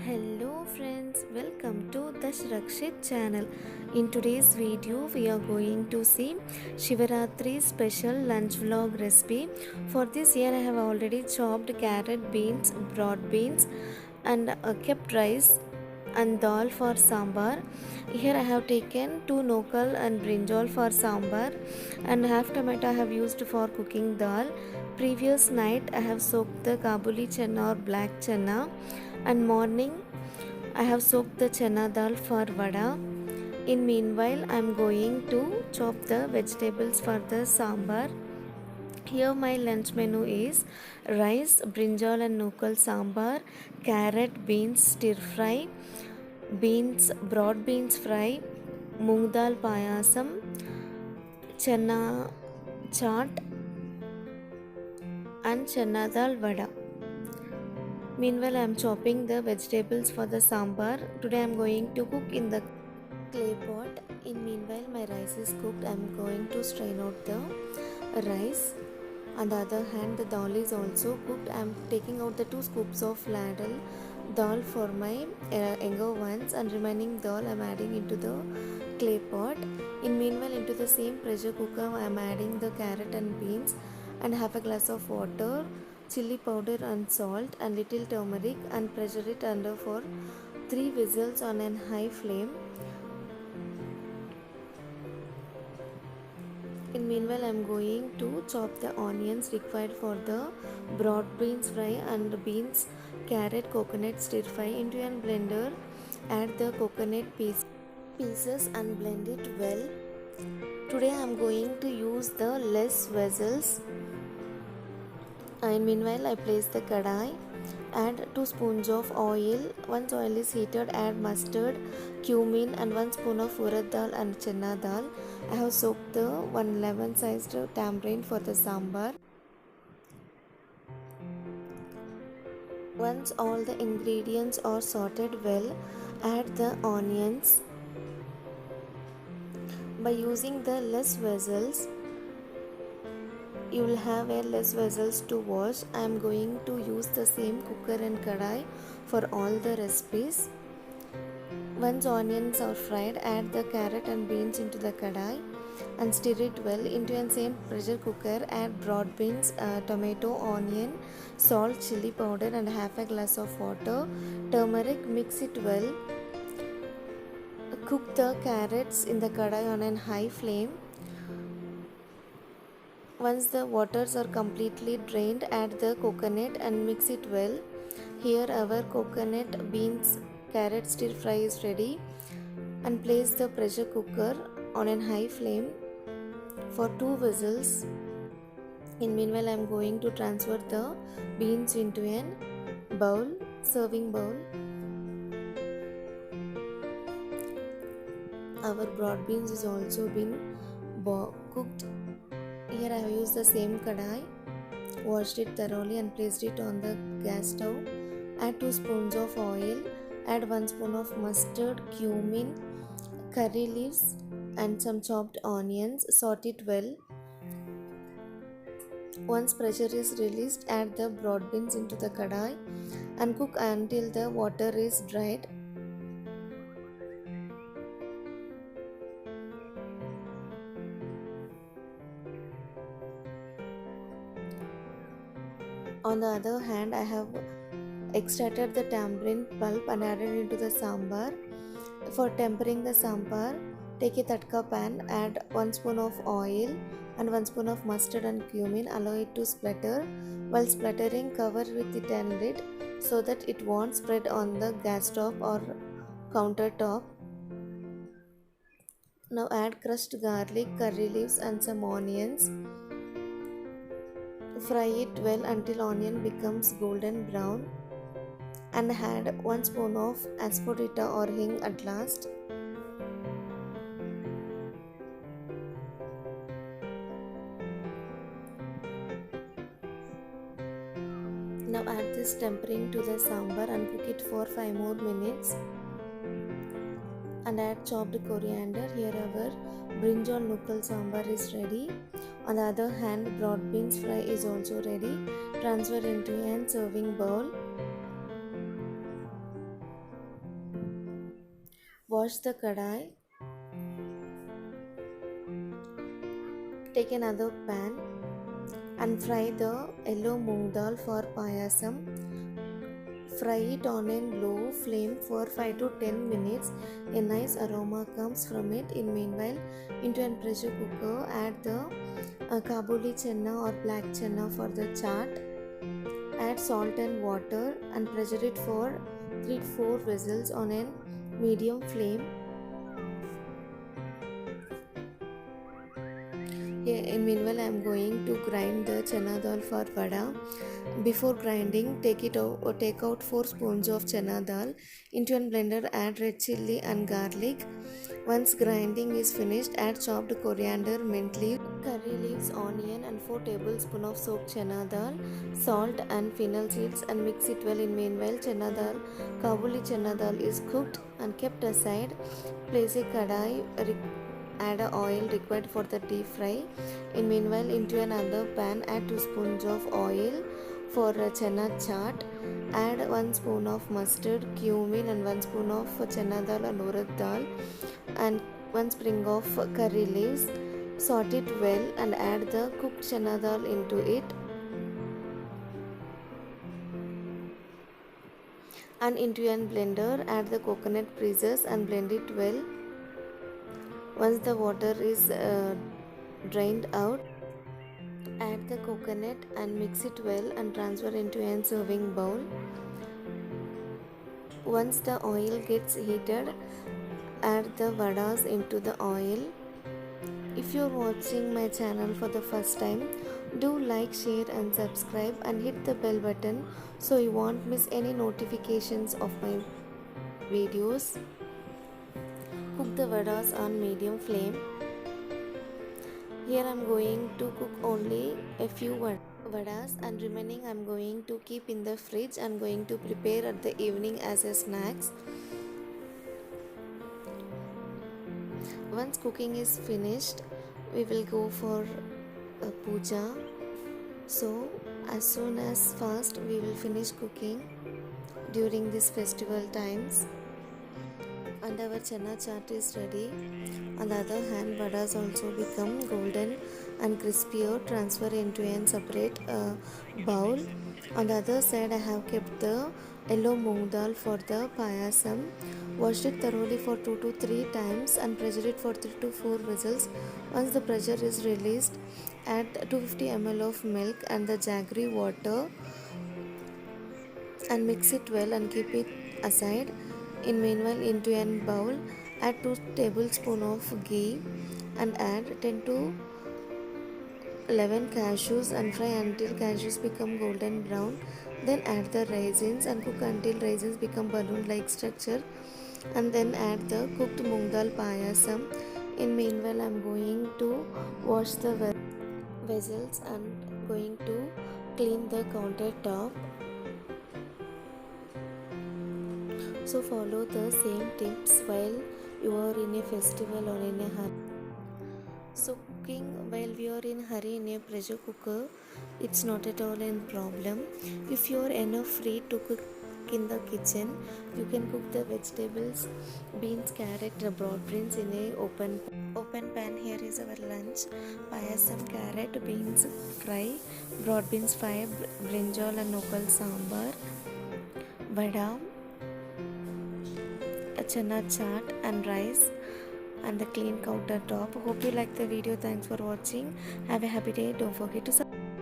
Hello friends, welcome to the Shrakshit channel. In today's video, we are going to see Shivaratri special lunch vlog recipe. For this year, I have already chopped carrot, beans, broad beans and kept rice and dal for sambar. Here I have taken 2 nokal and brinjal for sambar and half tomato I have used for cooking dal. Previous night I have soaked the kabuli chana or black chana and morning I have soaked the chana dal for vada. In meanwhile I am going to chop the vegetables for the sambar. Here my lunch menu is rice, brinjal and nukal sambar, carrot, beans stir fry, beans, broad beans fry, moong dal payasam, chana chaat and chana dal vada. Meanwhile, I am chopping the vegetables for the sambar. Today I am going to cook in the clay pot. In meanwhile, my rice is cooked. I am going to strain out the rice. On the other hand, the dal is also cooked. I am taking out the 2 scoops of ladle dal for my younger ones, and remaining dal I am adding into the clay pot. In meanwhile, into the same pressure cooker I am adding the carrot and beans and half a glass of water, chili powder and salt and little turmeric, and pressure it under for 3 whistles on a high flame. In meanwhile, I am going to chop the onions required for the broad beans fry and beans, carrot, coconut stir fry into a blender. Add the coconut pieces and blend it well. Today I am going to use the less vessels. And meanwhile, I place the kadai. Add 2 spoons of oil. Once oil is heated, add mustard, cumin and 1 spoon of urad dal and chana dal. I have soaked the 1 lemon sized tamarind for the sambar. Once all the ingredients are sorted well, add the onions. By using the less vessels, you will have a less vessels to wash. I am going to use the same cooker and kadai for all the recipes. Once onions are fried, add the carrot and beans into the kadai and stir it well. Into the same pressure cooker, add broad beans, tomato, onion, salt, chili powder and half a glass of water, turmeric. Mix it well. Cook the carrots in the kadai on a high flame. Once the waters are completely drained, add the coconut and mix it well. Here our coconut, beans, carrot stir fry is ready, and place the pressure cooker on a high flame for 2 whistles. In meanwhile, I am going to transfer the beans into a bowl, serving bowl. Our broad beans is also been cooked. Here I have used the same kadai, washed it thoroughly and placed it on the gas stove. Add 2 spoons of oil, add 1 spoon of mustard, cumin, curry leaves and some chopped onions. Sort it well. Once pressure is released, add the broad beans into the kadai and cook until the water is dried. On the other hand, I have extracted the tamarind pulp and added into the sambar. For tempering the sambar, take a tatka pan, add 1 spoon of oil and 1 spoon of mustard and cumin. Allow it to splatter. While splattering, cover with it and lid so that it won't spread on the gas top or countertop. Now add crushed garlic, curry leaves and some onions. Fry it well until onion becomes golden brown and add 1 spoon of asafoetida or hing at last. Now add this tempering to the sambar and cook it for 5 more minutes and add chopped coriander. Here our brinjal nukal sambar is ready. On the other hand, broad beans fry is also ready. Transfer into a serving bowl. Wash the kadai. Take another pan and fry the yellow moong dal for payasam. Fry it on a low flame for 5 to 10 minutes. A nice aroma comes from it. In meanwhile, into a pressure cooker, add the Kabuli chenna or black chenna for the chaat. Add salt and water and pressure it for 3 to 4 whistles on a medium flame. In meanwhile, I am going to grind the chana dal for vada. Before grinding, take out 4 spoons of chana dal into a blender. Add red chilli and garlic. Once grinding is finished, add chopped coriander, mint leaf, curry leaves, onion, and 4 tablespoons of soaked chana dal, salt and fennel seeds, and mix it well. In meanwhile, Kabuli chana dal is cooked and kept aside. Place a kadai. Add oil required for the deep fry. In meanwhile, into another pan, add 2 spoons of oil for chana chaat. Add 1 spoon of mustard, cumin, and 1 spoon of chana dal and urad dal, and 1 sprig of curry leaves. Saute it well and add the cooked chana dal into it. And into a blender, add the coconut pieces and blend it well. Once the water is drained out, add the coconut and mix it well and transfer into a serving bowl. Once the oil gets heated, add the vadas into the oil. If you're watching my channel for the first time, do like, share and subscribe and hit the bell button so you won't miss any notifications of my videos. Cook the vadas on medium flame. Here I am going to cook only a few vadas and remaining I am going to keep in the fridge. I am going to prepare at the evening as a snacks. Once cooking is finished, we will go for a puja. So as soon as fast we will finish cooking during this festival times. And our chana chaat is ready. On the other hand, vadas also become golden and crispier. Transfer into a separate bowl. On the other side, I have kept the yellow moong dal for the payasam. Wash it thoroughly for 2 to 3 times and pressure it for 3 to 4 whistles. Once the pressure is released, add 250 ml of milk and the jaggery water and mix it well and keep it aside. In meanwhile, into a bowl, add 2 tablespoons of ghee and add 10 to 11 cashews and fry until cashews become golden brown. Then add the raisins and cook until raisins become balloon-like structure. And then add the cooked moong dal payasam. In meanwhile, I am going to wash the vessels and going to clean the countertop. So follow the same tips while you are in a festival or in a hurry. So cooking while we are in hurry in a pressure cooker, it's not at all a problem. If you are enough free to cook in the kitchen, you can cook the vegetables, beans, carrot, broad beans in a open pan. Here is our lunch: payasam, carrot, beans fry, broad beans fry, brinjal and local sambar, vada, a chana chaat and rice, and the clean countertop. Hope you like the video. Thanks for watching. Have a happy day. Don't forget to subscribe.